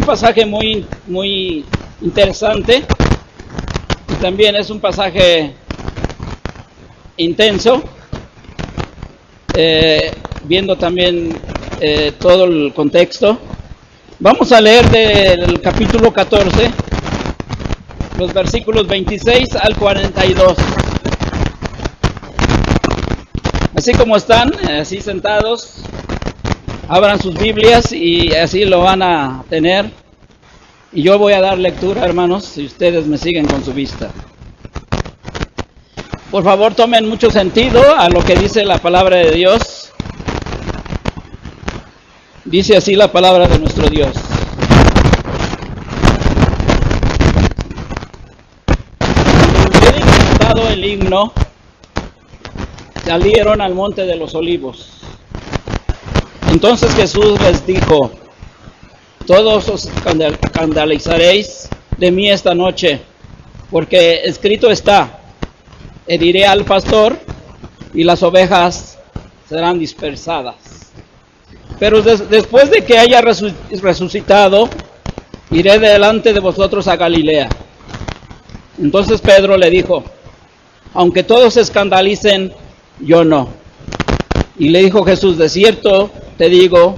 pasaje muy interesante y también es un pasaje intenso, viendo también todo el contexto. Vamos a leer del capítulo 14, los versículos 26 al 42. Así como están, así sentados, abran sus Biblias y así lo van a tener. Y yo voy a dar lectura, hermanos, y ustedes me siguen con su vista. Por favor, tomen mucho sentido a lo que dice la palabra de Dios. Dice así la palabra de nuestro Dios. Cuando hubieron cantado el himno, salieron al monte de los olivos. Entonces Jesús les dijo: todos os escandalizaréis de mí esta noche, porque escrito está: heriré al pastor y las ovejas serán dispersadas. Pero después de que haya resucitado, iré delante de vosotros a Galilea. Entonces Pedro le dijo: aunque todos se escandalicen, yo no. Y le dijo Jesús: de cierto te digo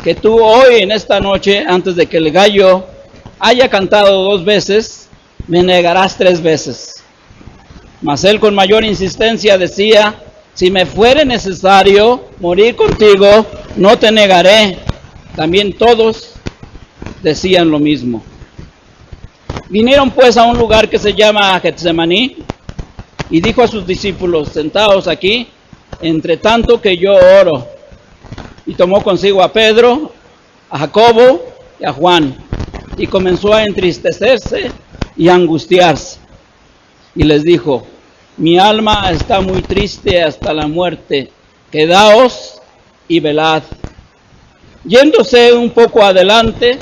que tú hoy en esta noche, antes de que el gallo haya cantado 2 veces, me negarás 3 veces. Mas él con mayor insistencia decía: si me fuere necesario morir contigo, no te negaré. También todos decían lo mismo. Vinieron pues a un lugar que se llama Getsemaní, y dijo a sus discípulos: sentaos aquí, entre tanto que yo oro. Y tomó consigo a Pedro, a Jacobo y a Juan, y comenzó a entristecerse y a angustiarse. Y les dijo: mi alma está muy triste hasta la muerte, quedaos y velad. Yéndose un poco adelante,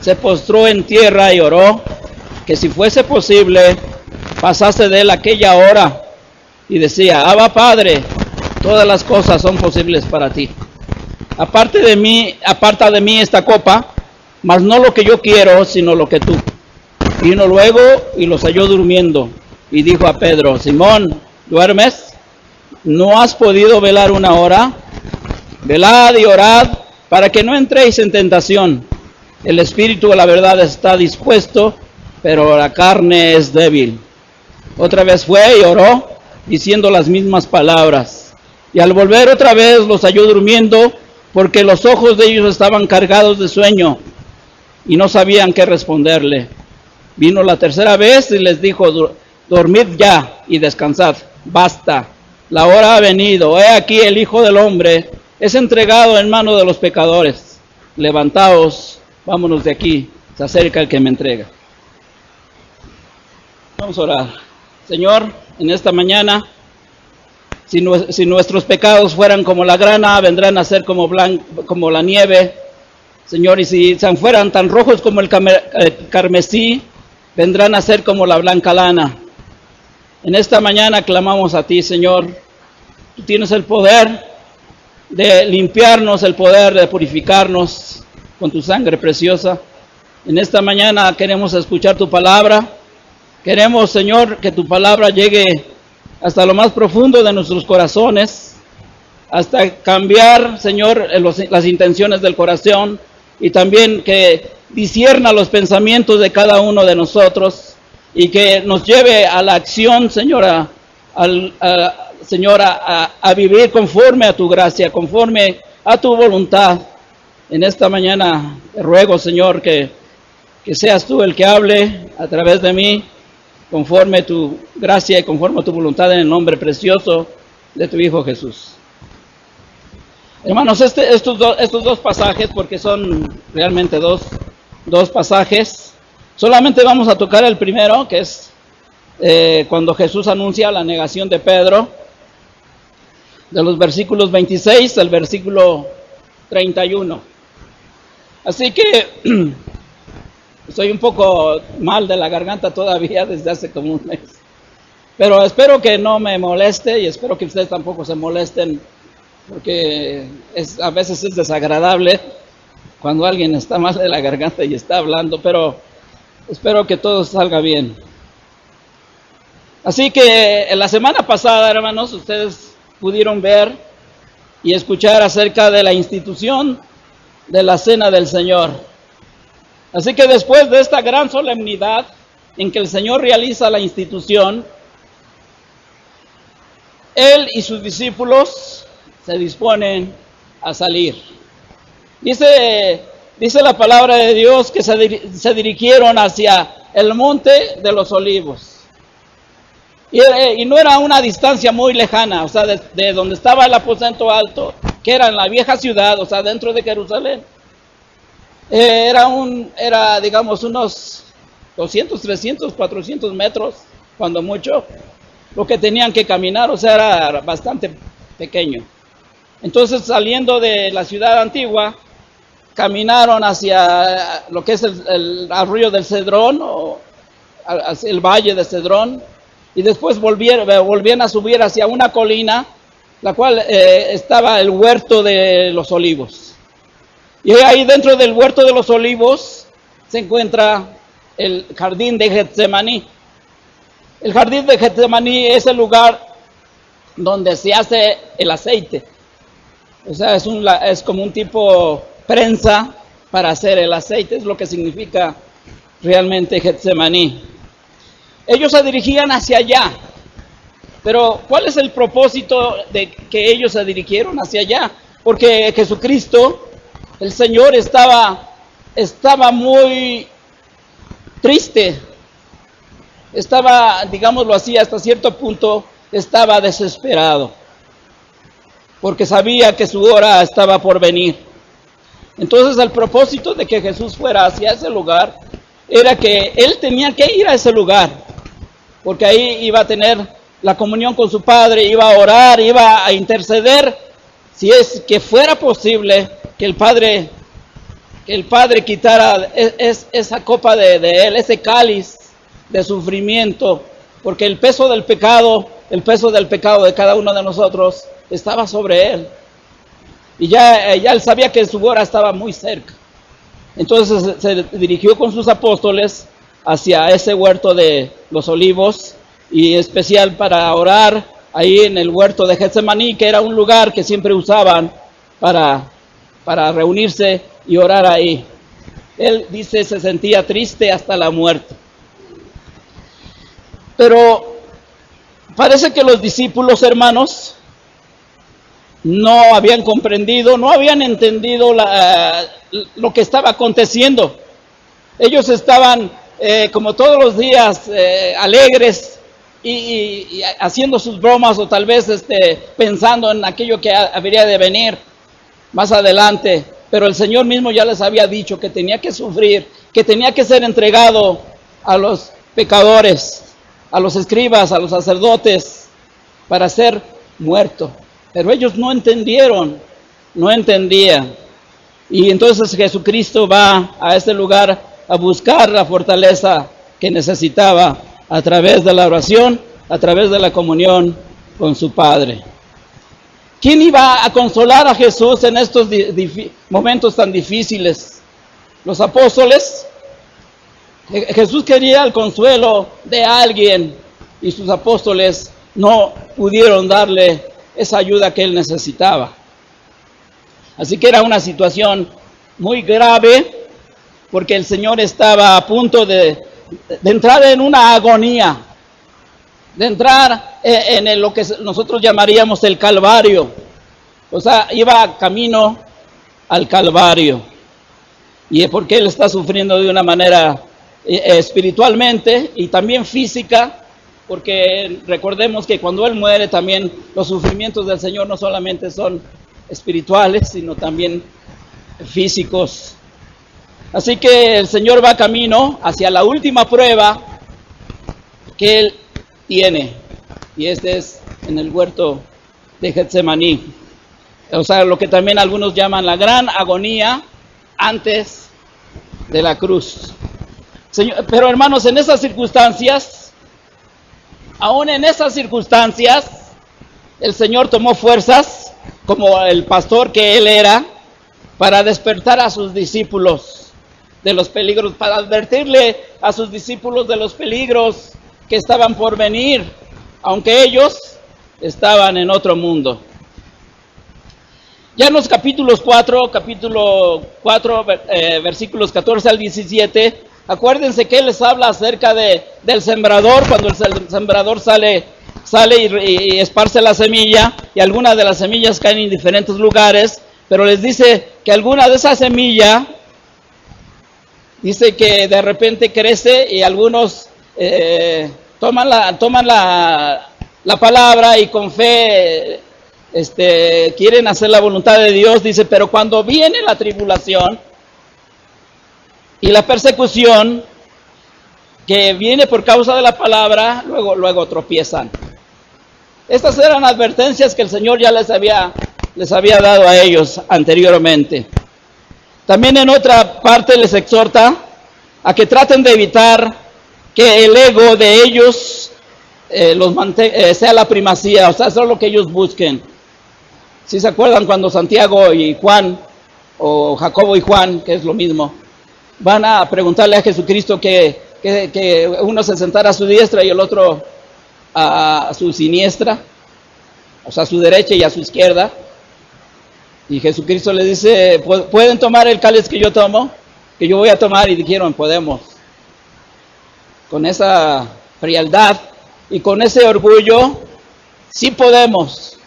se postró en tierra y oró, que si fuese posible, pasase de él aquella hora. Y decía: Abba, Padre, todas las cosas son posibles para ti. Aparta de mí esta copa, mas no lo que yo quiero, sino lo que tú. Vino luego y los halló durmiendo, y dijo a Pedro: Simón, ¿duermes? ¿No has podido velar 1 hora? Velad y orad, para que no entréis en tentación. El espíritu, la verdad, está dispuesto, pero la carne es débil. Otra vez fue y oró, diciendo las mismas palabras. Y al volver otra vez los halló durmiendo, porque los ojos de ellos estaban cargados de sueño, y no sabían qué responderle. Vino la tercera vez y les dijo: dormid ya y descansad, basta, la hora ha venido. He aquí el Hijo del Hombre es entregado en manos de los pecadores. Levantaos, vámonos de aquí, se acerca el que me entrega. Vamos a orar. Señor, en esta mañana, si nuestros pecados fueran como la grana, vendrán a ser como la nieve. Señor, y si fueran tan rojos como el carmesí, vendrán a ser como la blanca lana. En esta mañana clamamos a ti, Señor. Tú tienes el poder de limpiarnos, el poder de purificarnos con tu sangre preciosa. En esta mañana queremos escuchar tu palabra. Queremos, Señor, que tu palabra llegue hasta lo más profundo de nuestros corazones, hasta cambiar, Señor, las intenciones del corazón, y también que discierna los pensamientos de cada uno de nosotros, y que nos lleve a la acción, Señor, a vivir conforme a tu gracia, conforme a tu voluntad. En esta mañana te ruego, Señor, que seas tú el que hable a través de mí, conforme a tu gracia y conforme a tu voluntad, en el nombre precioso de tu Hijo Jesús. Hermanos, estos 2 pasajes, porque son realmente dos pasajes, solamente vamos a tocar el primero, que es cuando Jesús anuncia la negación de Pedro, de los versículos 26 al versículo 31. Así que estoy un poco mal de la garganta todavía desde hace como un mes. Pero espero que no me moleste y espero que ustedes tampoco se molesten, porque a veces es desagradable cuando alguien está mal de la garganta y está hablando, pero espero que todo salga bien. Así que la semana pasada, hermanos, ustedes pudieron ver y escuchar acerca de la institución de la Cena del Señor. Así que después de esta gran solemnidad en que el Señor realiza la institución, Él y sus discípulos se disponen a salir. Dice la palabra de Dios que se dirigieron hacia el monte de los olivos. Y no era una distancia muy lejana, o sea, de donde estaba el aposento alto, que era en la vieja ciudad, o sea, dentro de Jerusalén. Era digamos unos 200, 300, 400 metros, cuando mucho, lo que tenían que caminar, o sea, era bastante pequeño. Entonces, saliendo de la ciudad antigua, caminaron hacia lo que es el arroyo del Cedrón, o hacia el valle de Cedrón, y después volvían a subir hacia una colina, la cual estaba el huerto de los olivos. Y ahí dentro del huerto de los olivos se encuentra el jardín de Getsemaní. El jardín de Getsemaní es el lugar donde se hace el aceite. O sea, es como un tipo prensa para hacer el aceite, es lo que significa realmente Getsemaní. Ellos se dirigían hacia allá, pero ¿cuál es el propósito de que ellos se dirigieron hacia allá? Porque Jesucristo, el Señor, estaba muy triste, digámoslo así, hasta cierto punto, estaba desesperado, porque sabía que su hora estaba por venir. Entonces el propósito de que Jesús fuera hacia ese lugar era que Él tenía que ir a ese lugar, porque ahí iba a tener la comunión con su Padre, iba a orar, iba a interceder, si es que fuera posible que el Padre quitara esa copa de Él, ese cáliz de sufrimiento, porque el peso del pecado de cada uno de nosotros estaba sobre Él. Y ya Él sabía que su hora estaba muy cerca. Entonces se dirigió con sus apóstoles hacia ese huerto de los olivos, y especial para orar ahí en el huerto de Getsemaní, que era un lugar que siempre usaban para reunirse y orar ahí. Él dice se sentía triste hasta la muerte. Pero parece que los discípulos, hermanos, no habían comprendido, no habían entendido lo que estaba aconteciendo. Ellos estaban como todos los días alegres y haciendo sus bromas, o tal vez pensando en aquello que habría de venir más adelante. Pero el Señor mismo ya les había dicho que tenía que sufrir, que tenía que ser entregado a los pecadores, a los escribas, a los sacerdotes, para ser muerto. Pero ellos no entendían. Y entonces Jesucristo va a este lugar a buscar la fortaleza que necesitaba a través de la oración, a través de la comunión con su Padre. ¿Quién iba a consolar a Jesús en estos momentos tan difíciles? Los apóstoles. Jesús quería el consuelo de alguien y sus apóstoles no pudieron darle esa ayuda que él necesitaba. Así que era una situación muy grave, porque el Señor estaba a punto de entrar en una agonía, de entrar en lo que nosotros llamaríamos el Calvario. O sea, iba camino al Calvario. Y es porque Él está sufriendo de una manera espiritualmente y también física, porque recordemos que cuando Él muere también los sufrimientos del Señor no solamente son espirituales, sino también físicos. Así que el Señor va camino hacia la última prueba que Él tiene, y es en el huerto de Getsemaní. O sea, lo que también algunos llaman la gran agonía antes de la cruz. Señor, pero hermanos, en esas circunstancias, aún en esas circunstancias, el Señor tomó fuerzas, como el pastor que Él era, para despertar a sus discípulos de los peligros, para advertirle a sus discípulos de los peligros que estaban por venir, aunque ellos estaban en otro mundo. Ya en los capítulo 4, versículos 14 al 17, acuérdense que Él les habla acerca del sembrador, cuando el sembrador sale y esparce la semilla, y algunas de las semillas caen en diferentes lugares, pero les dice que alguna de esas semillas, dice que de repente crece y algunos toman la palabra y con fe quieren hacer la voluntad de Dios. Dice, pero cuando viene la tribulación y la persecución que viene por causa de la palabra, luego tropiezan. Estas eran advertencias que el Señor ya les había dado a ellos anteriormente. También en otra parte les exhorta a que traten de evitar que el ego de ellos sea la primacía, o sea, eso es lo que ellos busquen. Si se acuerdan cuando Santiago y Juan, o Jacobo y Juan, que es lo mismo, van a preguntarle a Jesucristo que uno se sentara a su diestra y el otro a su siniestra, o sea, a su derecha y a su izquierda. Y Jesucristo les dice, ¿pueden tomar el cáliz que yo tomo? Que yo voy a tomar. Y dijeron, podemos. Con esa frialdad y con ese orgullo, sí podemos.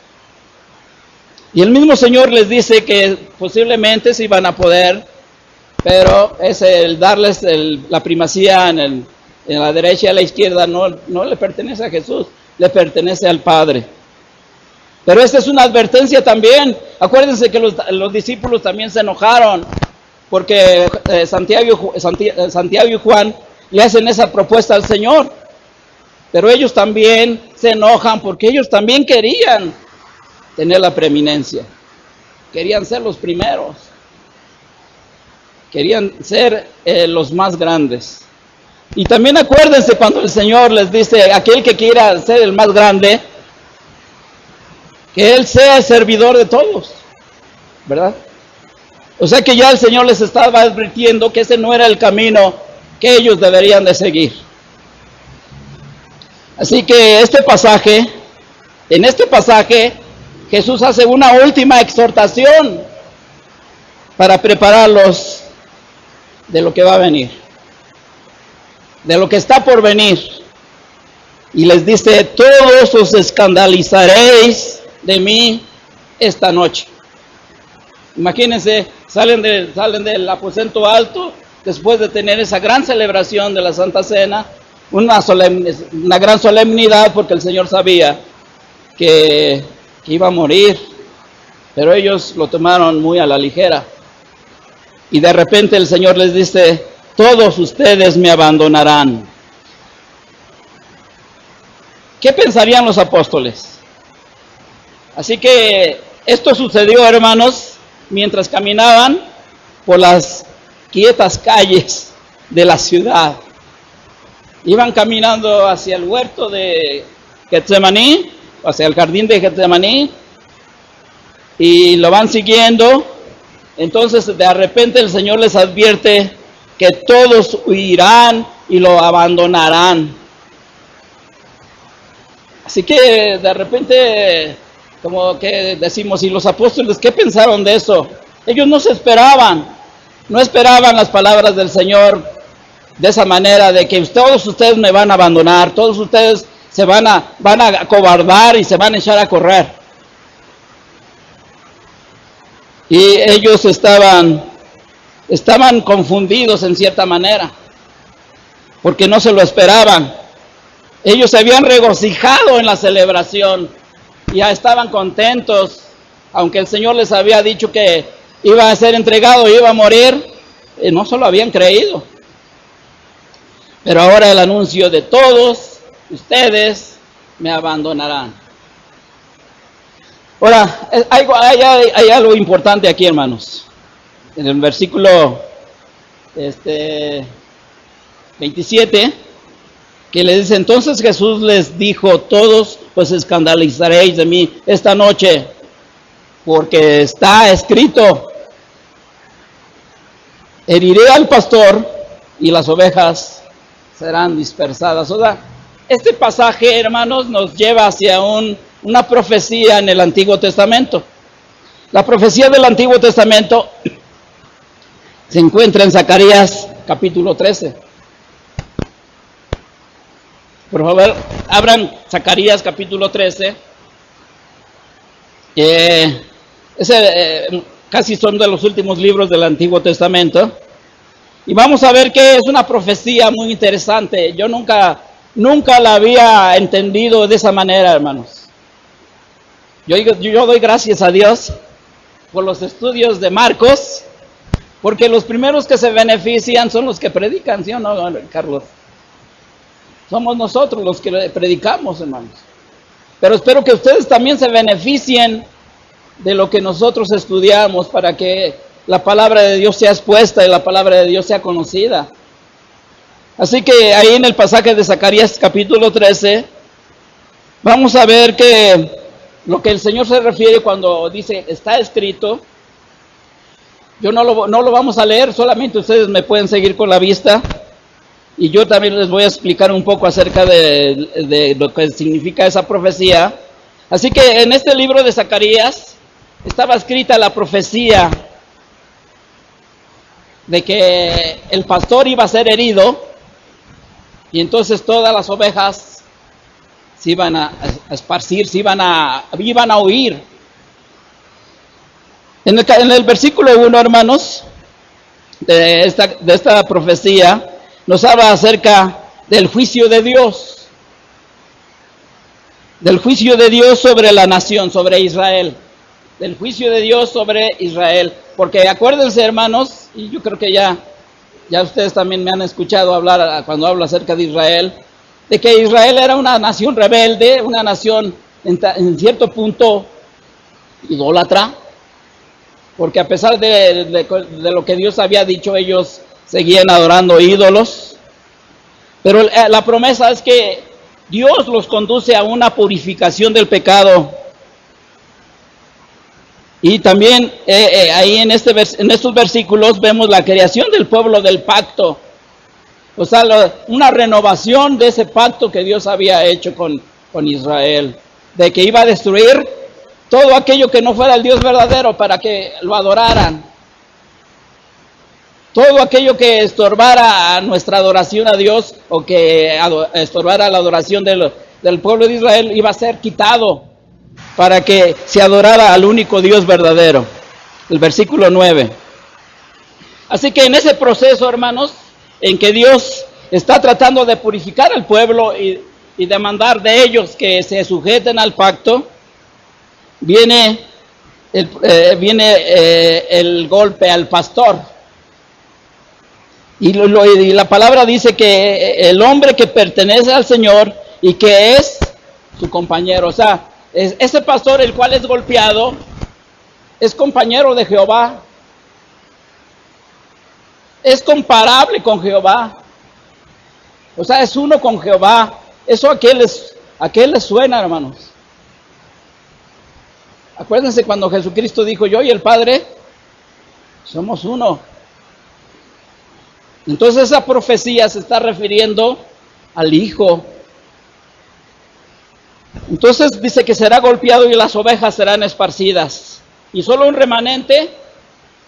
Y el mismo Señor les dice que posiblemente sí van a poder, pero es el darles la primacía en la derecha y a la izquierda no le pertenece a Jesús, le pertenece al Padre. Pero esta es una advertencia también. Acuérdense que los discípulos también se enojaron porque Santiago y Juan le hacen esa propuesta al Señor. Pero ellos también se enojan porque ellos también querían tener la preeminencia. Querían ser los primeros. Querían ser los más grandes. Y también acuérdense cuando el Señor les dice, aquel que quiera ser el más grande, que Él sea el servidor de todos, ¿verdad? O sea que ya el Señor les estaba advirtiendo que ese no era el camino que ellos deberían de seguir. Así que en este pasaje, Jesús hace una última exhortación para prepararlos de lo que va a venir, de lo que está por venir. Y les dice, todos os escandalizaréis de mí esta noche. Imagínense, salen del aposento alto después de tener esa gran celebración de la Santa Cena, una gran solemnidad, porque el Señor sabía que iba a morir, pero ellos lo tomaron muy a la ligera. Y de repente el Señor les dice, todos ustedes me abandonarán. ¿Qué pensarían los apóstoles? Así que esto sucedió, hermanos, mientras caminaban por las quietas calles de la ciudad. Iban caminando hacia el huerto de Getsemaní, hacia el jardín de Getsemaní, y lo van siguiendo. Entonces de repente el Señor les advierte que todos huirán y lo abandonarán. Así que de repente, como que decimos, ¿y los apóstoles qué pensaron de eso? Ellos no esperaban las palabras del Señor de esa manera, de que todos ustedes me van a abandonar, todos ustedes se van a acobardar y se van a echar a correr. Y ellos estaban confundidos en cierta manera, porque no se lo esperaban. Ellos se habían regocijado en la celebración, ya estaban contentos, aunque el Señor les había dicho que iba a ser entregado, iba a morir, no se lo habían creído. Pero ahora el anuncio de todos ustedes me abandonarán. Ahora, hay algo importante aquí, hermanos. En el versículo 27, que le dice, entonces Jesús les dijo, todos pues escandalizaréis de mí esta noche, porque está escrito, heriré al pastor y las ovejas serán dispersadas. O sea, este pasaje, hermanos, nos lleva hacia una profecía en el Antiguo Testamento. La profecía del Antiguo Testamento se encuentra en Zacarías capítulo 13. Por favor, abran Zacarías capítulo 13. Casi son de los últimos libros del Antiguo Testamento. Y vamos a ver que es una profecía muy interesante. Yo nunca la había entendido de esa manera, hermanos. Yo doy gracias a Dios por los estudios de Marcos, porque los primeros que se benefician son los que predican, ¿sí o no, Carlos? Somos nosotros los que predicamos, hermanos. Pero espero que ustedes también se beneficien de lo que nosotros estudiamos para que la palabra de Dios sea expuesta y la palabra de Dios sea conocida. Así que ahí en el pasaje de Zacarías capítulo 13, vamos a ver que lo que el Señor se refiere cuando dice está escrito. Yo no lo vamos a leer, solamente ustedes me pueden seguir con la vista. Y yo también les voy a explicar un poco acerca de lo que significa esa profecía. Así que en este libro de Zacarías estaba escrita la profecía de que el pastor iba a ser herido y entonces todas las ovejas se iban a esparcir, iban a huir. En el versículo 1, hermanos, de esta profecía, nos habla acerca del juicio de Dios. Del juicio de Dios sobre la nación, sobre Israel. Del juicio de Dios sobre Israel. Porque acuérdense, hermanos, y yo creo que ya ustedes también me han escuchado hablar cuando hablo acerca de Israel, de que Israel era una nación rebelde, una nación en cierto punto idólatra, porque a pesar de lo que Dios había dicho, ellos seguían adorando ídolos. Pero la promesa es que Dios los conduce a una purificación del pecado. Y también ahí en estos versículos vemos la creación del pueblo del pacto. O sea, una renovación de ese pacto que Dios había hecho con Israel. De que iba a destruir todo aquello que no fuera el Dios verdadero para que lo adoraran. Todo aquello que estorbara a nuestra adoración a Dios o que estorbara la adoración del pueblo de Israel iba a ser quitado para que se adorara al único Dios verdadero. El versículo 9. Así que en ese proceso, hermanos, en que Dios está tratando de purificar al pueblo y demandar de ellos que se sujeten al pacto, viene el golpe al pastor. Y la palabra dice que el hombre que pertenece al Señor y que es su compañero, o sea, ese pastor el cual es golpeado es compañero de Jehová, es comparable con Jehová, o sea, es uno con Jehová. Eso a qué les suena, hermanos. Acuérdense cuando Jesucristo dijo: yo y el Padre somos uno. Entonces esa profecía se está refiriendo al Hijo. Entonces dice que será golpeado y las ovejas serán esparcidas. Y solo un remanente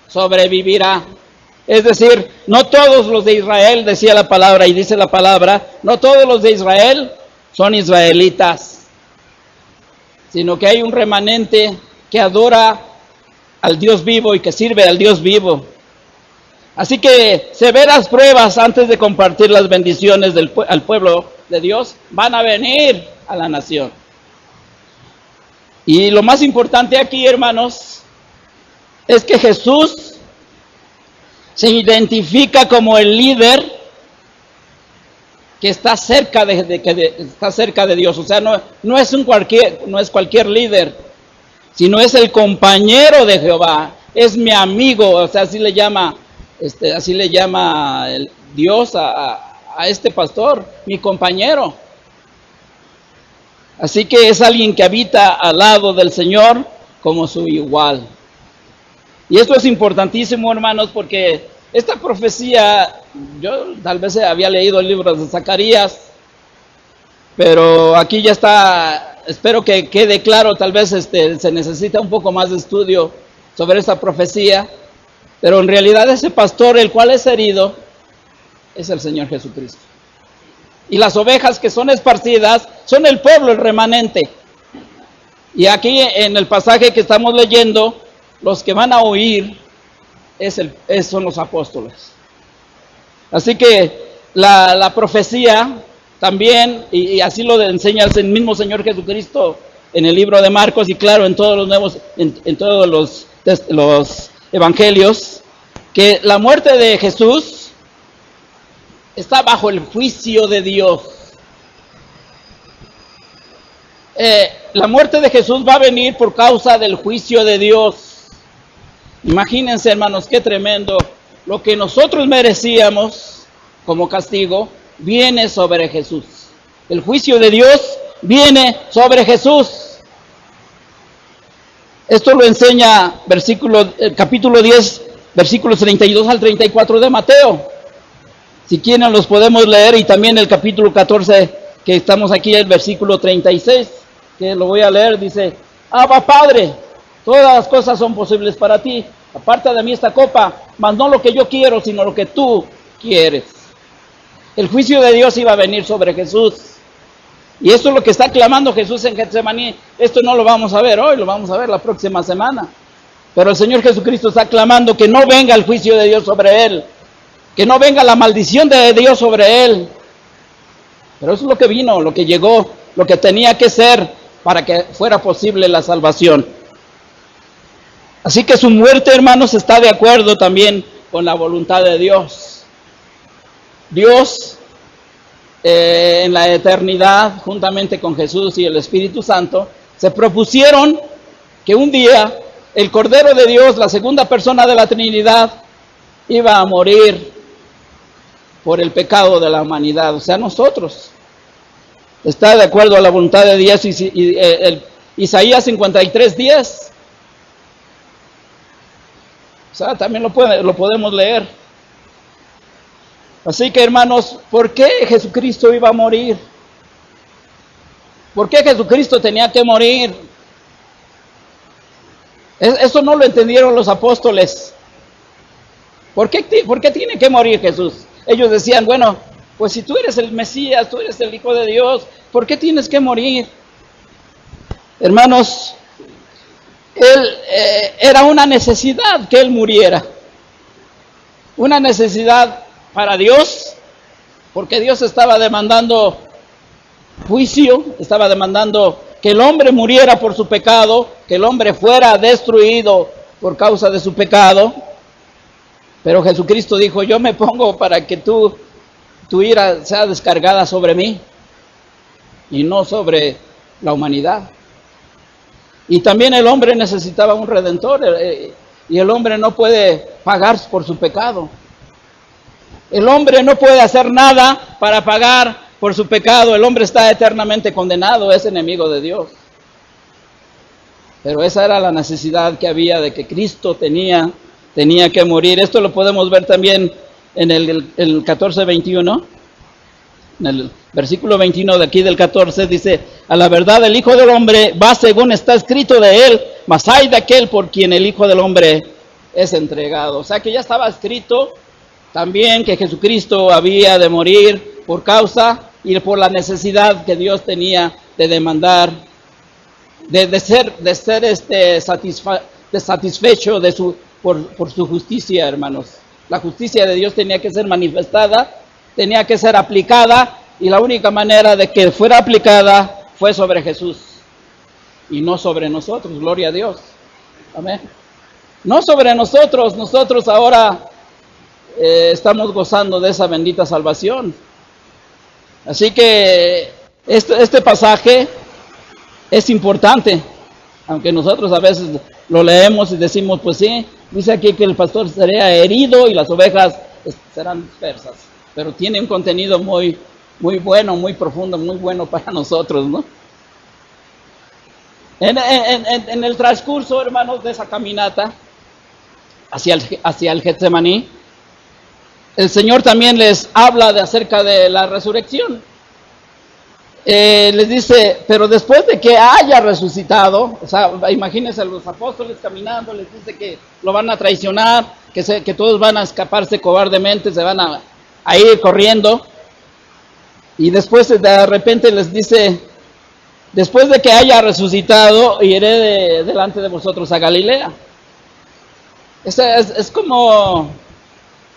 sobrevivirá. Es decir, no todos los de Israel, decía la palabra y dice la palabra, no todos los de Israel son israelitas, sino que hay un remanente que adora al Dios vivo y que sirve al Dios vivo. Así que severas pruebas antes de compartir las bendiciones al pueblo de Dios van a venir a la nación. Y lo más importante aquí, hermanos, es que Jesús se identifica como el líder que está cerca de Dios. O sea, no es cualquier líder, sino es el compañero de Jehová, es mi amigo. O sea, así le llama el Dios a este pastor, mi compañero. Así que es alguien que habita al lado del Señor como su igual. Y esto es importantísimo, hermanos, porque Esta profecía, yo tal vez había leído el libro de Zacarías, pero aquí ya está, espero que quede claro, tal vez se necesita un poco más de estudio sobre esta profecía, pero en realidad ese pastor, el cual es herido, es el Señor Jesucristo. Y las ovejas que son esparcidas son el pueblo, el remanente. Y aquí en el pasaje que estamos leyendo, los que van a oír son los apóstoles. Así que la profecía también, y así lo enseña el mismo Señor Jesucristo en el libro de Marcos, y claro, en todos los evangelios, que la muerte de Jesús está bajo el juicio de Dios. La muerte de Jesús va a venir por causa del juicio de Dios. Imagínense, hermanos, qué tremendo. Lo que nosotros merecíamos como castigo viene sobre Jesús. El juicio de Dios viene sobre Jesús. Esto lo enseña capítulo 10, versículos 32 al 34 de Mateo. Si quieren los podemos leer, y también el capítulo 14, que estamos aquí, el versículo 36, que lo voy a leer, dice: Abba Padre, todas las cosas son posibles para ti. Aparta de mí esta copa, mas no lo que yo quiero, sino lo que tú quieres. El juicio de Dios iba a venir sobre Jesús. Y esto es lo que está clamando Jesús en Getsemaní. Esto no lo vamos a ver hoy, lo vamos a ver la próxima semana. Pero el Señor Jesucristo está clamando que no venga el juicio de Dios sobre Él, que no venga la maldición de Dios sobre Él. Pero eso es lo que vino, lo que llegó, lo que tenía que ser para que fuera posible la salvación. Así que su muerte, hermanos, está de acuerdo también con la voluntad de Dios. Dios, en la eternidad, juntamente con Jesús y el Espíritu Santo, se propusieron que un día el Cordero de Dios, la segunda persona de la Trinidad, iba a morir por el pecado de la humanidad, o sea, nosotros. Está de acuerdo a la voluntad de Dios. Isaías 53:10. O sea, también lo podemos leer. Así que, hermanos, ¿por qué Jesucristo iba a morir? ¿Por qué Jesucristo tenía que morir? Eso no lo entendieron los apóstoles. ¿Por qué tiene que morir Jesús? Ellos decían, bueno, pues si tú eres el Mesías, tú eres el Hijo de Dios, ¿por qué tienes que morir? Hermanos, era una necesidad que Él muriera. Una necesidad para Dios, porque Dios estaba demandando juicio, estaba demandando que el hombre muriera por su pecado, que el hombre fuera destruido por causa de su pecado. Pero Jesucristo dijo, yo me pongo para que tu ira sea descargada sobre mí y no sobre la humanidad. Y también el hombre necesitaba un redentor, y el hombre no puede pagar por su pecado. El hombre no puede hacer nada para pagar por su pecado. El hombre está eternamente condenado, es enemigo de Dios. Pero esa era la necesidad que había, de que Cristo tenía que morir. Esto lo podemos ver también en el 14:21. En el versículo 21 de aquí del 14 dice: a la verdad el Hijo del Hombre va según está escrito de él, mas hay de aquel por quien el Hijo del Hombre es entregado. O sea que ya estaba escrito también que Jesucristo había de morir por causa y por la necesidad que Dios tenía de demandar, de ser satisfecho por su justicia, hermanos. La justicia de Dios tenía que ser manifestada, tenía que ser aplicada, y la única manera de que fuera aplicada fue sobre Jesús y no sobre nosotros. Gloria a Dios. Amén. No sobre nosotros. Nosotros ahora estamos gozando de esa bendita salvación. Así que este pasaje es importante, aunque nosotros a veces lo leemos y decimos, pues sí, dice aquí que el pastor sería herido y las ovejas serán dispersas, pero tiene un contenido muy bueno, muy profundo, muy bueno para nosotros, ¿no? En el transcurso, hermanos, de esa caminata hacia el Getsemaní, el Señor también les habla acerca de la resurrección. Les dice, pero después de que haya resucitado, o sea, imagínense a los apóstoles caminando, les dice que lo van a traicionar, que todos van a escaparse cobardemente, se van a ir corriendo, y después de repente les dice, después de que haya resucitado, iré delante de vosotros a Galilea. Es como,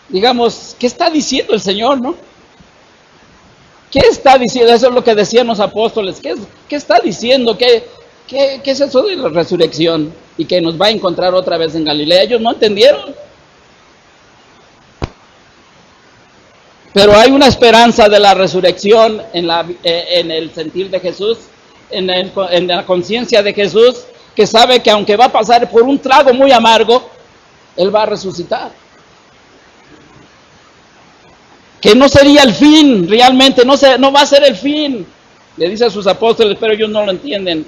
digamos, ¿qué está diciendo el Señor, no? ¿Qué está diciendo? Eso es lo que decían los apóstoles. ¿Qué está diciendo? ¿Qué es eso de la resurrección? Y que nos va a encontrar otra vez en Galilea. Ellos no entendieron. Pero hay una esperanza de la resurrección en el sentir de Jesús, en la conciencia de Jesús, que sabe que aunque va a pasar por un trago muy amargo, Él va a resucitar. Que no sería el fin, realmente, no va a ser el fin, le dice a sus apóstoles, pero ellos no lo entienden.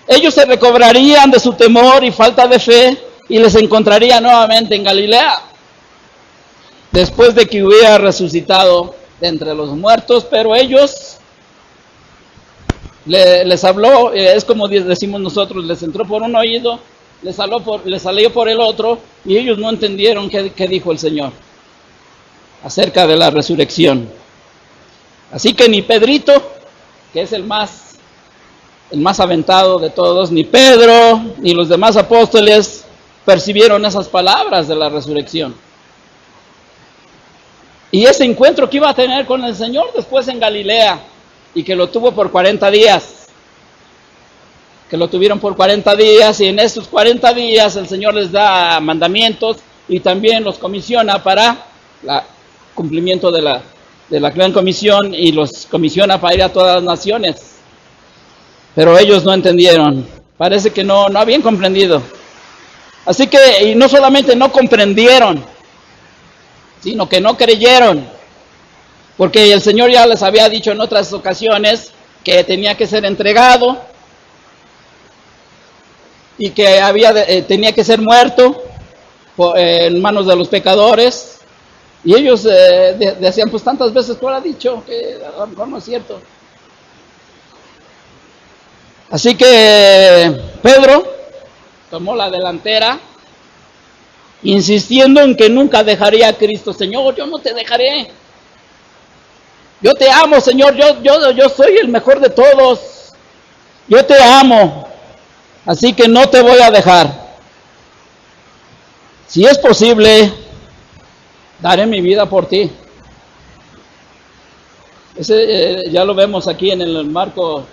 Ellos se recobrarían de su temor y falta de fe y les encontraría nuevamente en Galilea, después de que hubiera resucitado de entre los muertos, pero ellos les habló, es como decimos nosotros, les entró por un oído, les salió por el otro, y ellos no entendieron qué dijo el Señor acerca de la resurrección. Así que ni Pedrito, que es el más aventado de todos, ni Pedro, ni los demás apóstoles percibieron esas palabras de la resurrección. Y ese encuentro que iba a tener con el Señor después en Galilea, y que lo tuvo por 40 días, que lo tuvieron por 40 días, y en esos 40 días el Señor les da mandamientos y también los comisiona para cumplimiento de la gran comisión, y los comisiona para ir a todas las naciones. Pero ellos no entendieron, parece que no habían comprendido. Así que, y no solamente no comprendieron, sino que no creyeron, porque el Señor ya les había dicho en otras ocasiones que tenía que ser entregado y que tenía que ser muerto en manos de los pecadores. Y ellos decían, pues tantas veces tú lo has dicho, que a lo mejor no es cierto. Así que Pedro tomó la delantera, insistiendo en que nunca dejaría a Cristo. Señor, yo no te dejaré. Yo te amo, Señor, yo soy el mejor de todos. Yo te amo, así que no te voy a dejar. Si es posible, daré mi vida por ti. Ya lo vemos aquí en el Marco,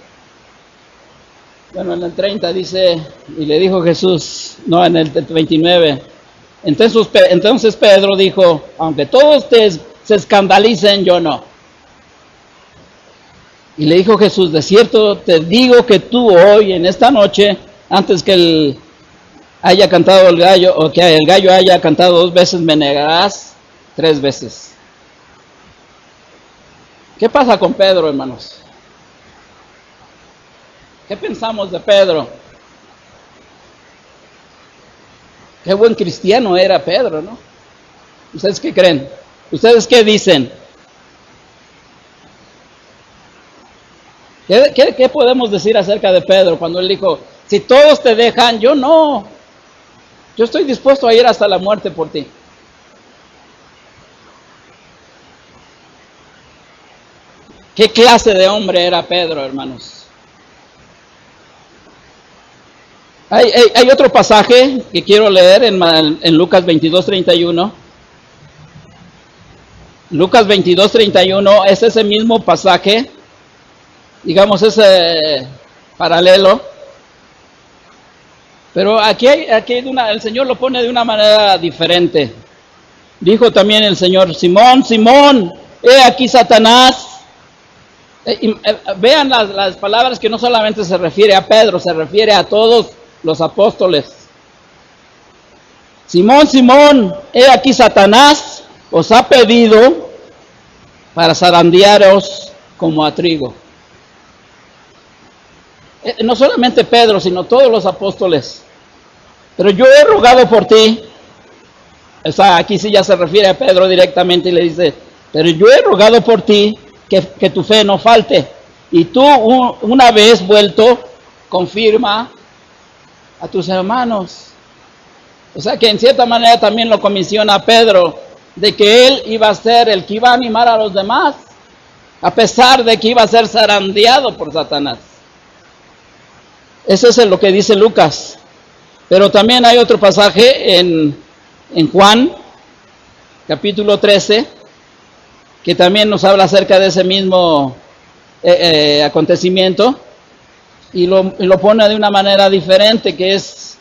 bueno, en el 30 dice, y le dijo Jesús, no, en el 29, entonces Pedro dijo, aunque todos se escandalicen, yo no. Y le dijo Jesús, de cierto te digo que tú hoy, en esta noche, antes que haya cantado el gallo, o que el gallo haya cantado 2 veces, me negarás 3 veces. ¿Qué pasa con Pedro, hermanos? ¿Qué pensamos de Pedro? Qué buen cristiano era Pedro, ¿no? ¿Ustedes qué creen? ¿Ustedes qué dicen? ¿Qué podemos decir acerca de Pedro cuando él dijo, si todos te dejan, yo no? Yo estoy dispuesto a ir hasta la muerte por ti. ¿Qué clase de hombre era Pedro, hermanos? Hay otro pasaje que quiero leer en Lucas 22:31. Lucas 22:31 es ese mismo pasaje, digamos ese paralelo. Pero aquí el Señor lo pone de una manera diferente. Dijo también el Señor, Simón, Simón, he aquí Satanás. Vean las palabras, que no solamente se refiere a Pedro, se refiere a todos los apóstoles. Simón, Simón, he aquí Satanás os ha pedido para zarandearos como a trigo. No solamente Pedro, sino todos los apóstoles. Pero yo he rogado por ti O sea, aquí sí ya se refiere a Pedro directamente y le dice, pero yo he rogado por ti que tu fe no falte. Y tú, una vez vuelto, confirma a tus hermanos. O sea que en cierta manera también lo comisiona a Pedro, de que él iba a ser el que iba a animar a los demás, a pesar de que iba a ser zarandeado por Satanás. Eso es lo que dice Lucas. Pero también hay otro pasaje en Juan, capítulo 13, que también nos habla acerca de ese mismo acontecimiento, y lo pone de una manera diferente, que es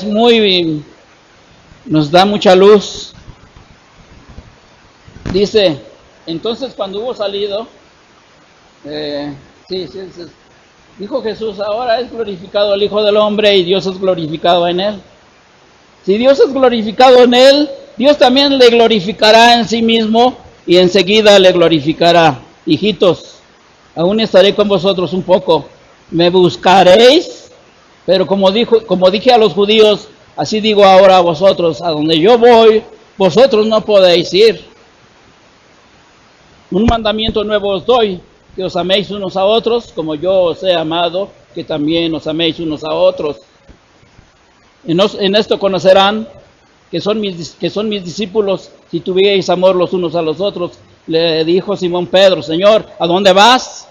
muy, nos da mucha luz. Dice, entonces cuando hubo salido, dijo Jesús, ahora es glorificado el Hijo del Hombre y Dios es glorificado en él. Si Dios es glorificado en él, Dios también le glorificará en sí mismo y enseguida le glorificará. Hijitos, aún estaré con vosotros un poco, me buscaréis, pero como dije a los judíos, así digo ahora a vosotros, a donde yo voy, vosotros no podéis ir. Un mandamiento nuevo os doy, que os améis unos a otros, como yo os he amado, que también os améis unos a otros. En esto conocerán que son mis discípulos, si tuvierais amor los unos a los otros. Le dijo Simón Pedro, Señor, ¿a dónde vas?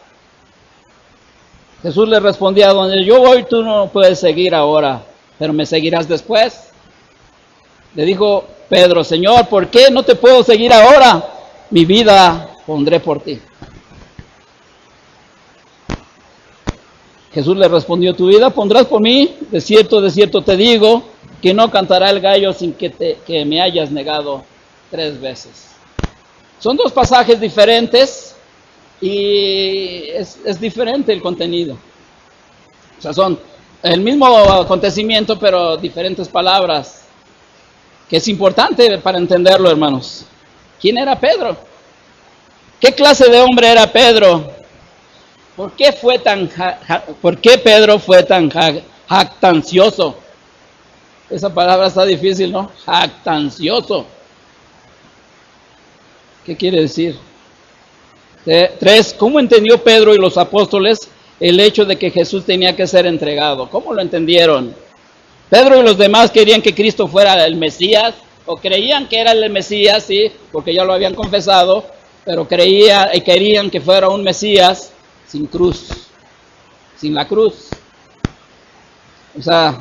Jesús le respondía, a donde yo voy tú no puedes seguir ahora, pero me seguirás después. Le dijo Pedro, Señor, ¿por qué no te puedo seguir ahora? Mi vida pondré por ti. Jesús le respondió, tu vida pondrás por mí, de cierto te digo, que no cantará el gallo sin que me hayas negado 3 veces. Son 2 pasajes diferentes y es diferente el contenido. O sea, son el mismo acontecimiento, pero diferentes palabras, que es importante para entenderlo, hermanos. ¿Quién era Pedro? ¿Qué clase de hombre era Pedro? ¿Por qué Pedro fue tan jactancioso? Esa palabra está difícil, ¿no? Jactancioso. ¿Qué quiere decir? 3. ¿Cómo entendió Pedro y los apóstoles el hecho de que Jesús tenía que ser entregado? ¿Cómo lo entendieron? Pedro y los demás querían que Cristo fuera el Mesías, o creían que era el Mesías, sí, porque ya lo habían confesado, pero querían que fuera un Mesías sin cruz, sin la cruz. O sea,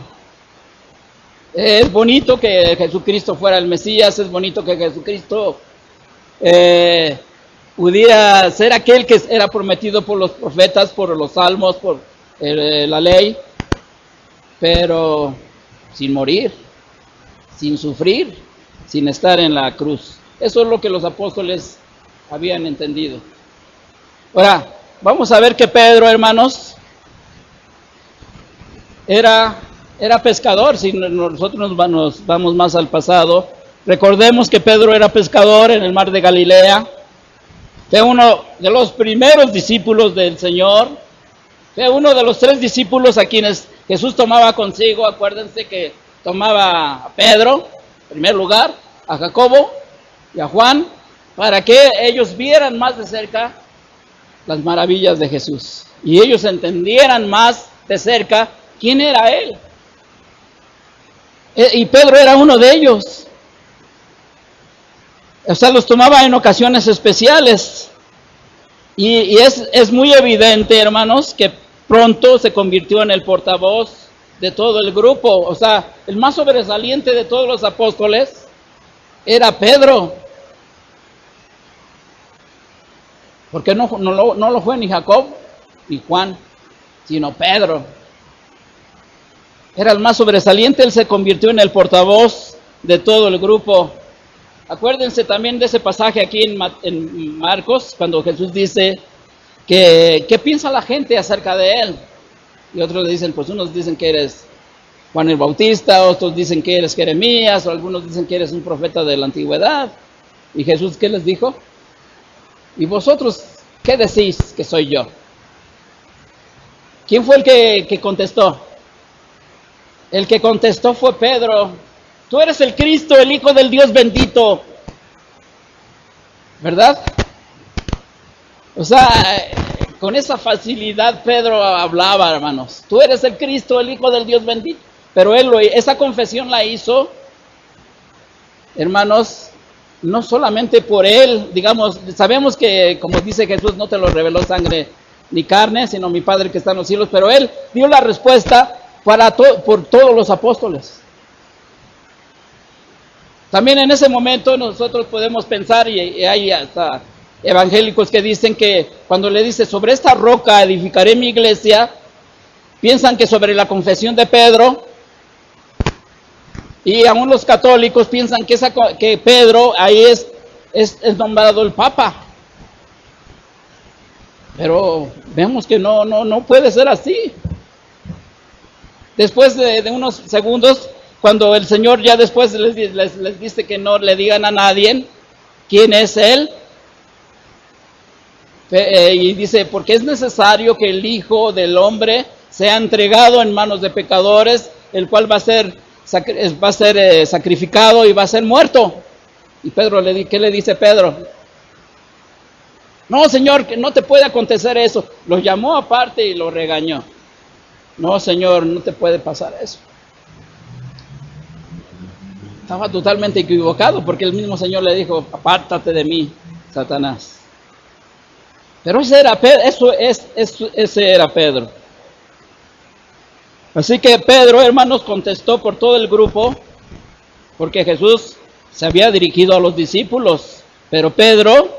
es bonito que Jesucristo fuera el Mesías, es bonito que Jesucristo pudiera ser aquel que era prometido por los profetas, por los salmos, por la ley, pero sin morir, sin sufrir, sin estar en la cruz. Eso es lo que los apóstoles habían entendido. Ahora, vamos a ver que Pedro, hermanos, era pescador. Si nosotros nos vamos más al pasado, recordemos que Pedro era pescador en el mar de Galilea. Fue uno de los primeros discípulos del Señor. Fue uno de los 3 discípulos a quienes Jesús tomaba consigo. Acuérdense que tomaba a Pedro, en primer lugar, a Jacobo y a Juan, para que ellos vieran más de cerca las maravillas de Jesús y ellos entendieran más de cerca quién era Él. Y Pedro era uno de ellos. O sea, los tomaba en ocasiones especiales. Y es muy evidente, hermanos, que pronto se convirtió en el portavoz de todo el grupo. O sea, el más sobresaliente de todos los apóstoles era Pedro. Porque no lo fue ni Jacob ni Juan, sino Pedro. Era el más sobresaliente, él se convirtió en el portavoz de todo el grupo. Acuérdense también de ese pasaje aquí en Marcos, cuando Jesús dice que ¿qué piensa la gente acerca de él? Y otros dicen, pues unos dicen que eres Juan el Bautista, otros dicen que eres Jeremías, o algunos dicen que eres un profeta de la antigüedad. ¿Y Jesús qué les dijo? ¿Y vosotros qué decís que soy yo? ¿Quién fue el que contestó? El que contestó fue Pedro. Tú eres el Cristo, el Hijo del Dios bendito. ¿Verdad? O sea, con esa facilidad Pedro hablaba, hermanos. Tú eres el Cristo, el Hijo del Dios bendito. Pero esa confesión la hizo, hermanos, no solamente por él. Digamos, sabemos que, como dice Jesús, no te lo reveló sangre ni carne, sino mi Padre que está en los cielos. Pero él dio la respuesta por todos los apóstoles. También en ese momento nosotros podemos pensar, y hay hasta evangélicos que dicen que cuando le dice sobre esta roca edificaré mi iglesia, piensan que sobre la confesión de Pedro, y aún los católicos piensan que Pedro ahí es nombrado el Papa. Pero vemos que no puede ser así. Después de unos segundos, cuando el Señor ya después les dice que no le digan a nadie quién es Él, y dice, porque es necesario que el Hijo del Hombre sea entregado en manos de pecadores, el cual va a ser sacrificado y va a ser muerto. Y Pedro ¿qué le dice Pedro? No, Señor, que no te puede acontecer eso. Lo llamó aparte y lo regañó. No, Señor, no te puede pasar eso. Estaba totalmente equivocado, porque el mismo Señor le dijo, apártate de mí, Satanás. Pero ese era Pedro. Así que Pedro, hermanos, contestó por todo el grupo, porque Jesús se había dirigido a los discípulos, pero Pedro,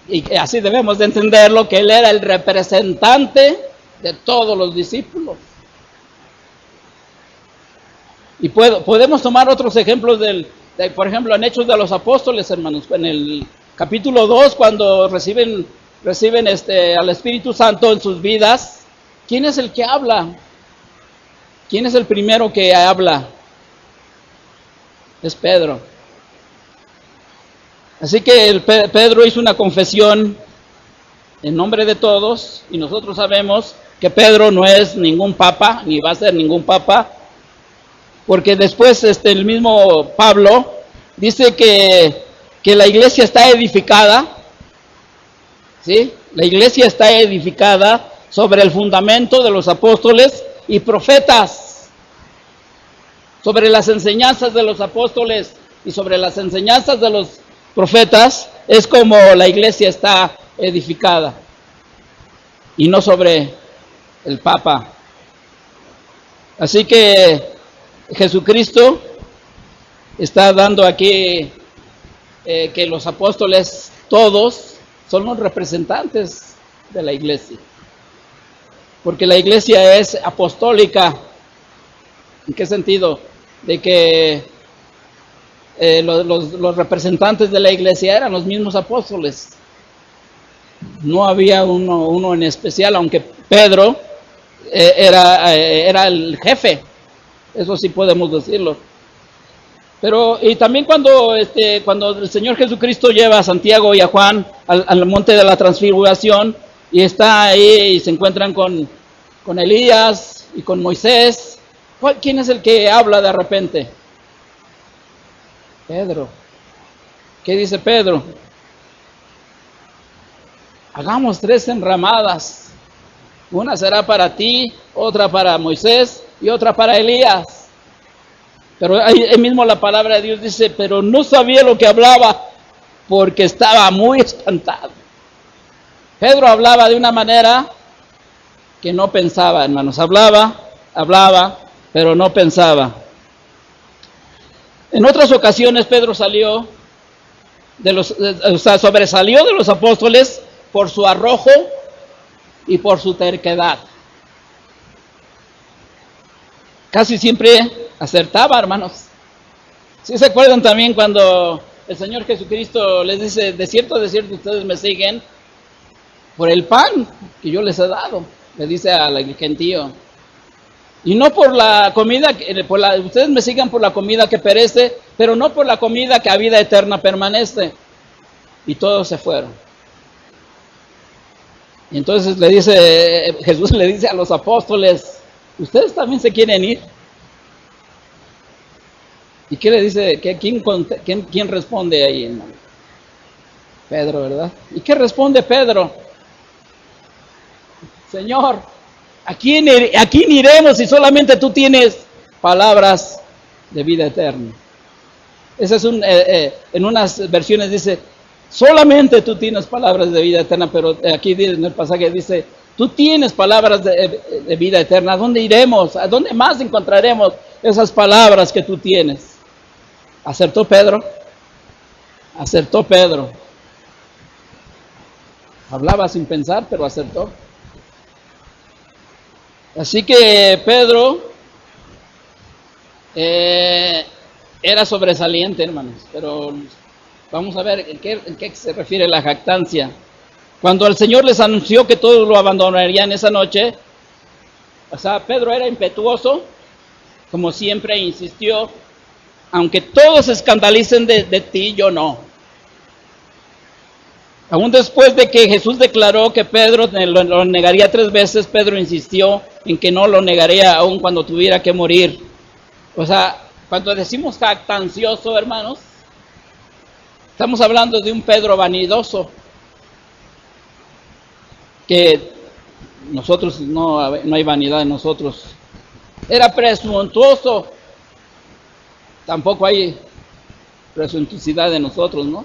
y así debemos de entenderlo, que él era el representante de todos los discípulos. Y podemos tomar otros ejemplos por ejemplo, en Hechos de los Apóstoles, hermanos, en el capítulo 2, cuando reciben al Espíritu Santo en sus vidas. ¿Quién es el que habla? ¿Quién es el primero que habla? Es Pedro. Así que Pedro hizo una confesión en nombre de todos, y nosotros sabemos que Pedro no es ningún papa, ni va a ser ningún papa, porque después el mismo Pablo dice que la iglesia está edificada, ¿sí? La iglesia está edificada sobre el fundamento de los apóstoles y profetas, sobre las enseñanzas de los apóstoles y sobre las enseñanzas de los profetas, es como la iglesia está edificada, y no sobre el Papa. Así que Jesucristo está dando aquí que los apóstoles todos son los representantes de la iglesia, porque la iglesia es apostólica. ¿En qué sentido? De que los representantes de la iglesia eran los mismos apóstoles. No había uno en especial, aunque Pedro era el jefe, eso sí podemos decirlo. Pero y también cuando el Señor Jesucristo lleva a Santiago y a Juan al monte de la transfiguración, y está ahí y se encuentran con Elías y con Moisés, ¿quién es el que habla de repente? Pedro. ¿Qué dice Pedro? Hagamos 3 enramadas. Una será para ti, otra para Moisés y otra para Elías. Pero ahí mismo la palabra de Dios dice, pero no sabía lo que hablaba porque estaba muy espantado. Pedro hablaba de una manera que no pensaba, hermanos. Hablaba, pero no pensaba. En otras ocasiones Pedro sobresalió de los apóstoles por su arrojo y por su terquedad. Casi siempre acertaba, hermanos. ¿Sí se acuerdan también cuando el Señor Jesucristo les dice, de cierto ustedes me siguen por el pan que yo les he dado? Le dice al gentío. Y no por la comida, ustedes me sigan por la comida que perece, pero no por la comida que a vida eterna permanece. Y todos se fueron. Y entonces Jesús le dice a los apóstoles, ¿ustedes también se quieren ir? ¿Y qué le dice? ¿Quién responde ahí, hermano? Pedro, ¿verdad? ¿Y qué responde Pedro? Señor, ¿a quién iremos si solamente tú tienes palabras de vida eterna? Ese es en unas versiones dice, solamente tú tienes palabras de vida eterna, pero aquí en el pasaje dice, tú tienes palabras de vida eterna. ¿A dónde iremos? ¿A dónde más encontraremos esas palabras que tú tienes? ¿Acertó Pedro? Acertó Pedro. Hablaba sin pensar, pero acertó. Así que Pedro era sobresaliente, hermanos, pero vamos a ver en qué se refiere la jactancia. Cuando el Señor les anunció que todos lo abandonarían esa noche, o sea, Pedro era impetuoso, como siempre insistió, aunque todos se escandalicen de ti, yo no. Aún después de que Jesús declaró que Pedro lo negaría 3 veces, Pedro insistió en que no lo negaría aun cuando tuviera que morir. O sea, cuando decimos jactancioso, hermanos, estamos hablando de un Pedro vanidoso, que nosotros no hay vanidad en nosotros. Era presuntuoso, tampoco hay presuntuosidad en nosotros, ¿no?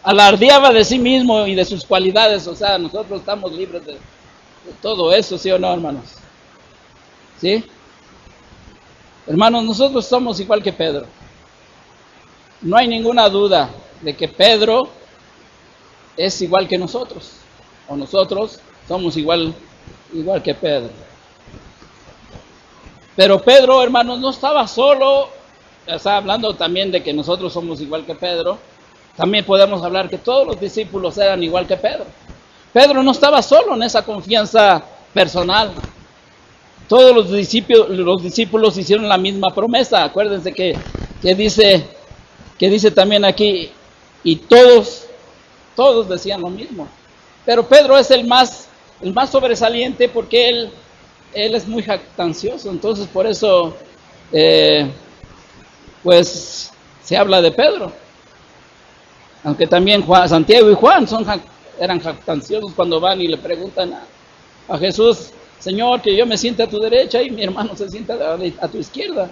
Alardeaba de sí mismo y de sus cualidades, o sea, nosotros estamos libres de todo eso, ¿sí o no, hermanos? ¿Sí? Hermanos, nosotros somos igual que Pedro. No hay ninguna duda de que Pedro es igual que nosotros, o nosotros somos igual que Pedro. Pero Pedro, hermanos, no estaba solo, o sea, hablando también de que nosotros somos igual que Pedro, también podemos hablar que todos los discípulos eran igual que Pedro. Pedro no estaba solo en esa confianza personal. Todos los discípulos hicieron la misma promesa. Acuérdense que dice también aquí, y todos decían lo mismo. Pero Pedro es el más sobresaliente porque él es muy jactancioso. Entonces por eso pues se habla de Pedro. Aunque también Santiago y Juan eran jactanciosos cuando van y le preguntan a Jesús, Señor, que yo me siente a tu derecha y mi hermano se sienta a tu izquierda.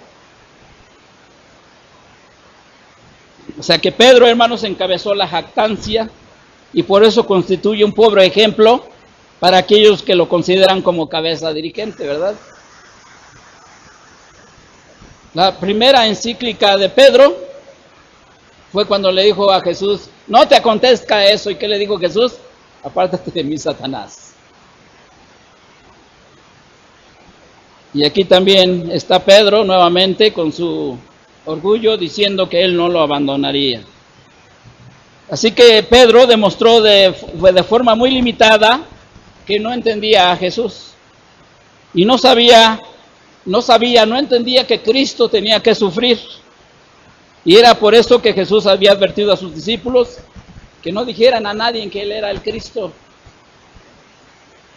O sea que Pedro, hermanos, encabezó la jactancia y por eso constituye un pobre ejemplo para aquellos que lo consideran como cabeza dirigente, ¿verdad? La primera encíclica de Pedro fue cuando le dijo a Jesús, no te acontezca eso. ¿Y qué le dijo Jesús? Apártate de mí, Satanás. Y aquí también está Pedro nuevamente con su orgullo diciendo que él no lo abandonaría. Así que Pedro demostró de forma muy limitada que no entendía a Jesús. Y no entendía que Cristo tenía que sufrir. Y era por eso que Jesús había advertido a sus discípulos que no dijeran a nadie que Él era el Cristo.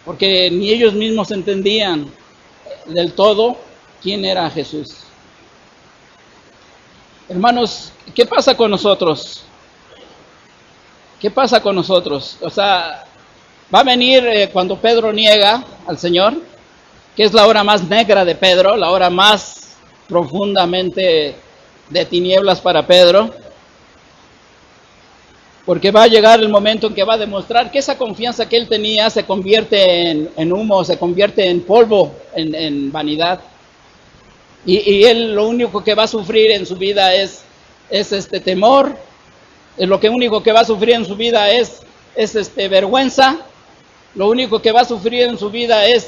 Porque ni ellos mismos entendían del todo quién era Jesús. Hermanos, ¿qué pasa con nosotros? ¿Qué pasa con nosotros? O sea, va a venir cuando Pedro niega al Señor, que es la hora más negra de Pedro, la hora más profundamente de tinieblas para Pedro, porque va a llegar el momento en que va a demostrar que esa confianza que él tenía se convierte en humo, se convierte en polvo, en vanidad, y él lo único que va a sufrir en su vida es este temor, lo que único que va a sufrir en su vida es vergüenza, lo único que va a sufrir en su vida es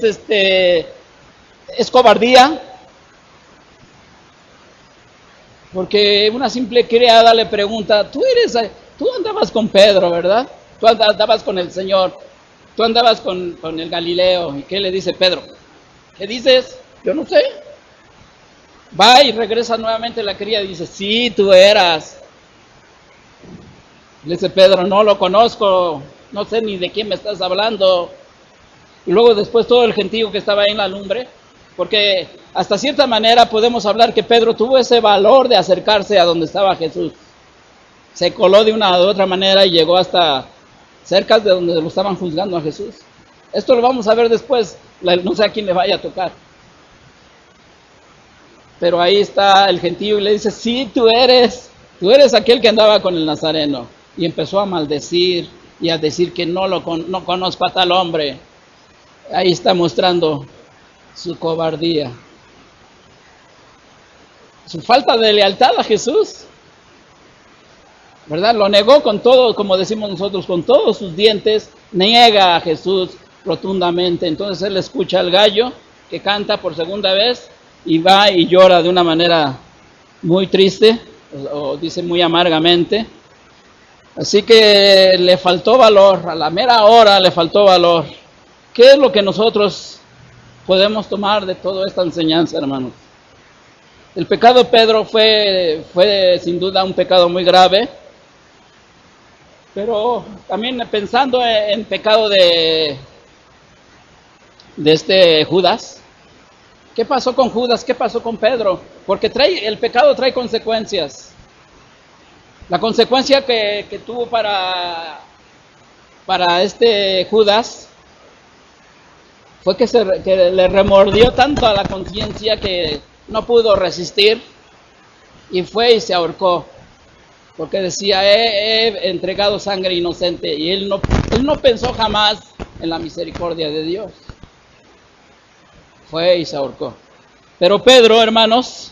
cobardía. Porque una simple criada le pregunta, tú andabas con Pedro, ¿verdad? Tú andabas con el Señor, tú andabas con el Galileo. ¿Y qué le dice Pedro? ¿Qué dices? Yo no sé. Va y regresa nuevamente la criada y dice, sí, tú eras. Le dice Pedro, no lo conozco, no sé ni de quién me estás hablando. Y luego después todo el gentío que estaba ahí en la lumbre Porque hasta cierta manera podemos hablar que Pedro tuvo ese valor de acercarse a donde estaba Jesús. Se coló de una u otra manera y llegó hasta cerca de donde lo estaban juzgando a Jesús. Esto lo vamos a ver después, no sé a quién le vaya a tocar. Pero ahí está el gentío y le dice, sí, tú eres aquel que andaba con el Nazareno. Y empezó a maldecir y a decir que no conozco a tal hombre. Ahí está mostrando su cobardía, su falta de lealtad a Jesús, ¿verdad? Lo negó con todo, como decimos nosotros, con todos sus dientes, niega a Jesús rotundamente. Entonces él escucha al gallo que canta por segunda vez y va y llora de una manera muy triste, o dice muy amargamente. Así que le faltó valor, a la mera hora le faltó valor. ¿Qué es lo que nosotros podemos tomar de toda esta enseñanza, hermanos? El pecado de Pedro fue sin duda un pecado muy grave, pero también pensando en pecado de Judas. ¿Qué pasó con Judas? ¿Qué pasó con Pedro? Porque el pecado trae consecuencias. La consecuencia que tuvo para Judas fue que le remordió tanto a la conciencia que no pudo resistir y fue y se ahorcó. Porque decía, he entregado sangre inocente, y él no pensó jamás en la misericordia de Dios. Fue y se ahorcó. Pero Pedro, hermanos,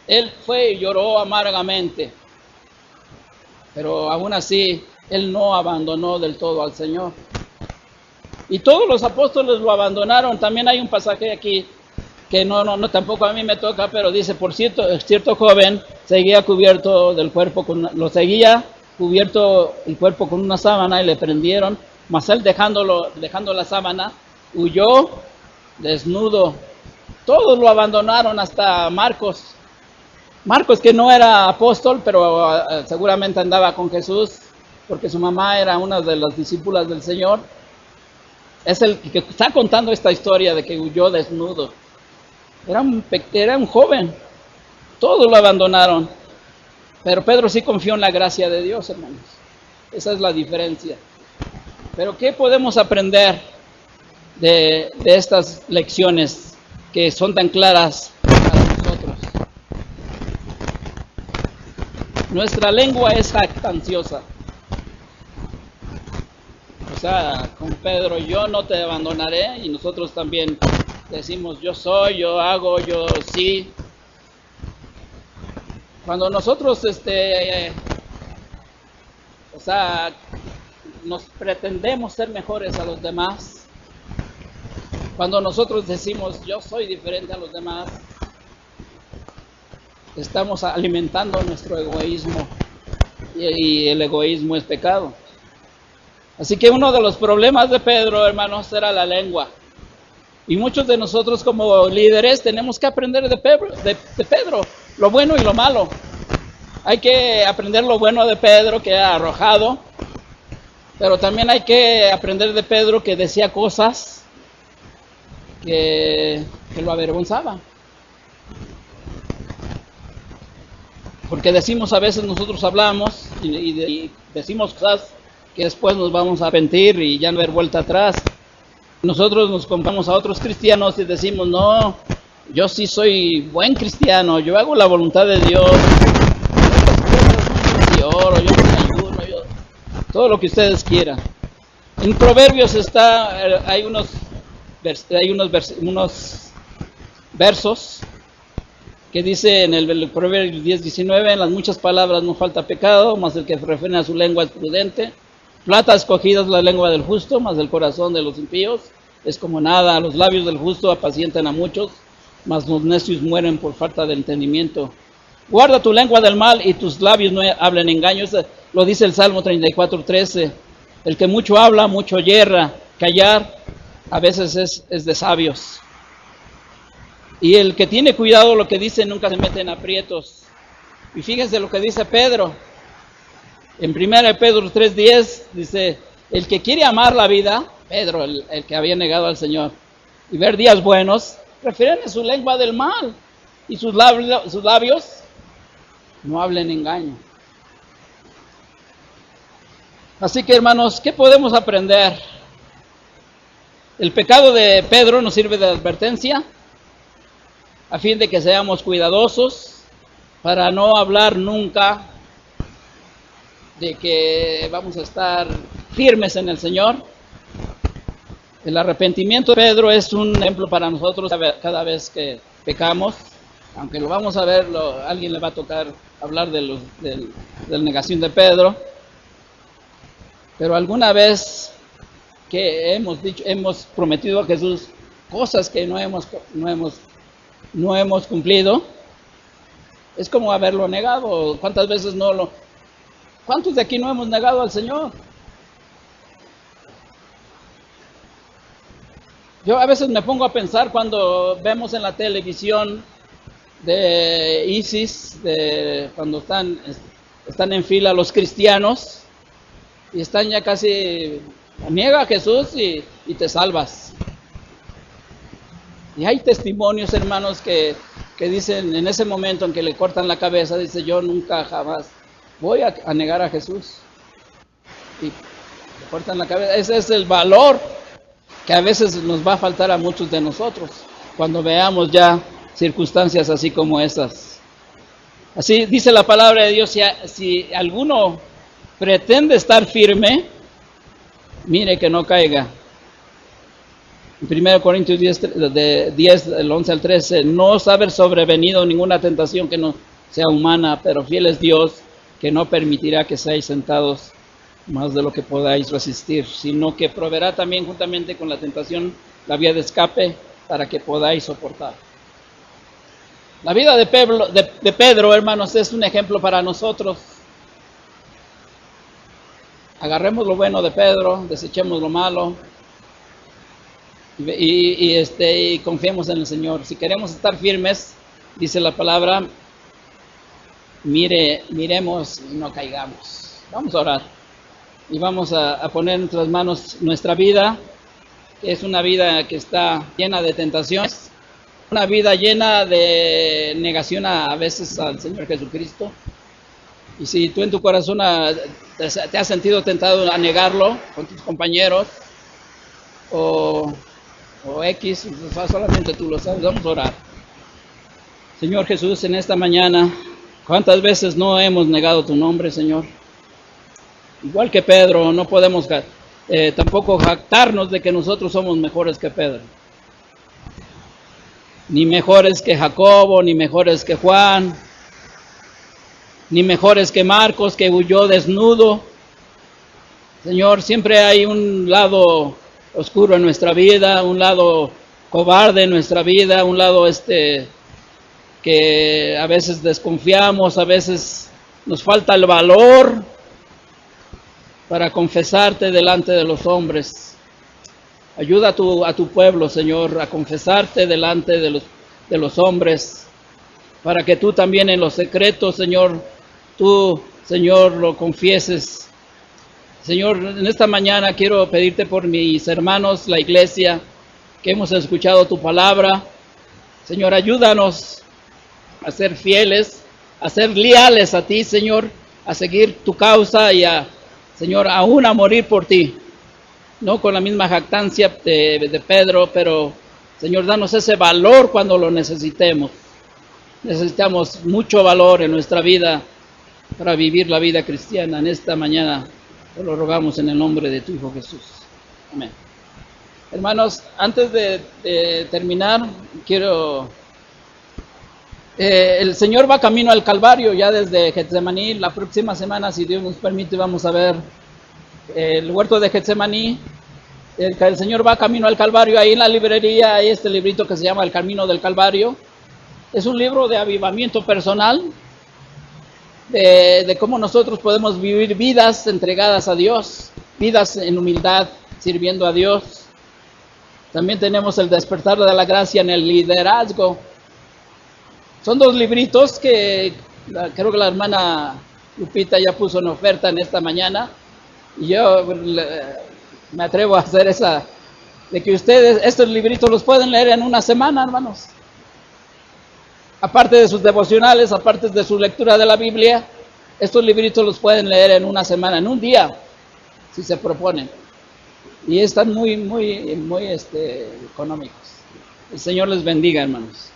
él fue y lloró amargamente. Pero aún así, él no abandonó del todo al Señor. Y todos los apóstoles lo abandonaron. También hay un pasaje aquí que no tampoco a mí me toca, pero dice, por cierto joven seguía cubierto del cuerpo, seguía cubierto el cuerpo con una sábana y le prendieron, mas él dejando la sábana, huyó desnudo. Todos lo abandonaron, hasta Marcos, que no era apóstol, pero seguramente andaba con Jesús, porque su mamá era una de las discípulas del Señor. Es el que está contando esta historia de que huyó desnudo. Era un joven. Todos lo abandonaron. Pero Pedro sí confió en la gracia de Dios, hermanos. Esa es la diferencia. Pero ¿qué podemos aprender de estas lecciones que son tan claras para nosotros? Nuestra lengua es jactanciosa. O sea, con Pedro, yo no te abandonaré, y nosotros también decimos, yo soy, yo hago, yo sí. Cuando nosotros, nos pretendemos ser mejores a los demás, cuando nosotros decimos, yo soy diferente a los demás, estamos alimentando nuestro egoísmo, y el egoísmo es pecado. Así que uno de los problemas de Pedro, hermanos, era la lengua. Y muchos de nosotros como líderes tenemos que aprender de Pedro, lo bueno y lo malo. Hay que aprender lo bueno de Pedro, que era arrojado, pero también hay que aprender de Pedro, que decía cosas que lo avergonzaban. Porque decimos, a veces nosotros hablamos y decimos cosas que después nos vamos a arrepentir y ya no haber vuelta atrás. Nosotros nos comparamos a otros cristianos y decimos, no, yo sí soy buen cristiano, yo hago la voluntad de Dios, yo oro, yo ayuno, todo lo que ustedes quieran. En Proverbios hay unos versos que dice en el Proverbios 10:19, en las muchas palabras no falta pecado, mas el que refrena su lengua es prudente. Plata escogida es la lengua del justo, mas el corazón de los impíos es como nada. Los labios del justo apacientan a muchos, mas los necios mueren por falta de entendimiento. Guarda tu lengua del mal y tus labios no hablen engaños. Lo dice el Salmo 34:13. El que mucho habla, mucho yerra. Callar a veces es de sabios. Y el que tiene cuidado lo que dice nunca se mete en aprietos. Y fíjense lo que dice Pedro. En 1 Pedro 3:10 dice, el que quiere amar la vida, Pedro, el que había negado al Señor, y ver días buenos, refrene su lengua del mal y sus labios no hablen engaño. Así que, hermanos, ¿qué podemos aprender? El pecado de Pedro nos sirve de advertencia a fin de que seamos cuidadosos para no hablar nunca de que vamos a estar firmes en el Señor. El arrepentimiento de Pedro es un ejemplo para nosotros cada vez que pecamos, aunque lo vamos a ver, alguien le va a tocar hablar de la negación de Pedro, pero alguna vez que hemos prometido a Jesús cosas que no hemos cumplido, es como haberlo negado. ¿Cuántas veces cuántos de aquí no hemos negado al Señor? Yo a veces me pongo a pensar cuando vemos en la televisión de ISIS, cuando están en fila los cristianos y están ya casi, niega a Jesús y te salvas. Y hay testimonios, hermanos, que dicen en ese momento en que le cortan la cabeza, dice: yo nunca jamás voy a negar a Jesús. Y le cortan la cabeza. Ese es el valor que a veces nos va a faltar a muchos de nosotros cuando veamos ya circunstancias así como esas. Así dice la palabra de Dios: si alguno pretende estar firme, mire que no caiga. En 1 Corintios 10, del 11 al 13, no os ha sobrevenido ninguna tentación que no sea humana, pero fiel es Dios, que no permitirá que seáis sentados más de lo que podáis resistir, sino que proveerá también juntamente con la tentación la vía de escape para que podáis soportar. La vida de Pedro, hermanos, es un ejemplo para nosotros. Agarremos lo bueno de Pedro, desechemos lo malo y confiemos en el Señor. Si queremos estar firmes, dice la palabra, miremos y no caigamos. Vamos a orar y vamos a poner en nuestras manos nuestra vida, que es una vida que está llena de tentaciones, una vida llena de negación a veces al Señor Jesucristo. Y si tú en tu corazón te has sentido tentado a negarlo con tus compañeros o X, solamente tú lo sabes, vamos a orar. Señor Jesús, en esta mañana, ¿cuántas veces no hemos negado tu nombre, Señor? Igual que Pedro, no podemos tampoco jactarnos de que nosotros somos mejores que Pedro. Ni mejores que Jacobo, ni mejores que Juan, ni mejores que Marcos, que huyó desnudo. Señor, siempre hay un lado oscuro en nuestra vida, un lado cobarde en nuestra vida, un lado que a veces desconfiamos, a veces nos falta el valor para confesarte delante de los hombres. Ayuda a tu pueblo, Señor, a confesarte delante de los hombres, para que tú también en los secretos, Señor, tú, Señor, lo confieses. Señor, en esta mañana quiero pedirte por mis hermanos, la iglesia, que hemos escuchado tu palabra. Señor, ayúdanos a ser fieles, a ser leales a ti, Señor, a seguir tu causa y Señor, aún a morir por ti. No con la misma jactancia de Pedro, pero, Señor, danos ese valor cuando lo necesitemos. Necesitamos mucho valor en nuestra vida para vivir la vida cristiana. En esta mañana te lo rogamos en el nombre de tu Hijo Jesús. Amén. Hermanos, antes de terminar, el Señor va camino al Calvario ya desde Getsemaní. La próxima semana, si Dios nos permite, vamos a ver el huerto de Getsemaní. El Señor va camino al Calvario. Ahí en la librería hay este librito que se llama El Camino del Calvario. Es un libro de avivamiento personal, de cómo nosotros podemos vivir vidas entregadas a Dios, vidas en humildad, sirviendo a Dios. También tenemos El Despertar de la Gracia en el Liderazgo. Son dos libritos que creo que la hermana Lupita ya puso en oferta en esta mañana. Y yo me atrevo a hacer de que ustedes estos libritos los pueden leer en una semana, hermanos. Aparte de sus devocionales, aparte de su lectura de la Biblia, estos libritos los pueden leer en una semana, en un día, si se proponen. Y están muy económicos. El Señor les bendiga, hermanos.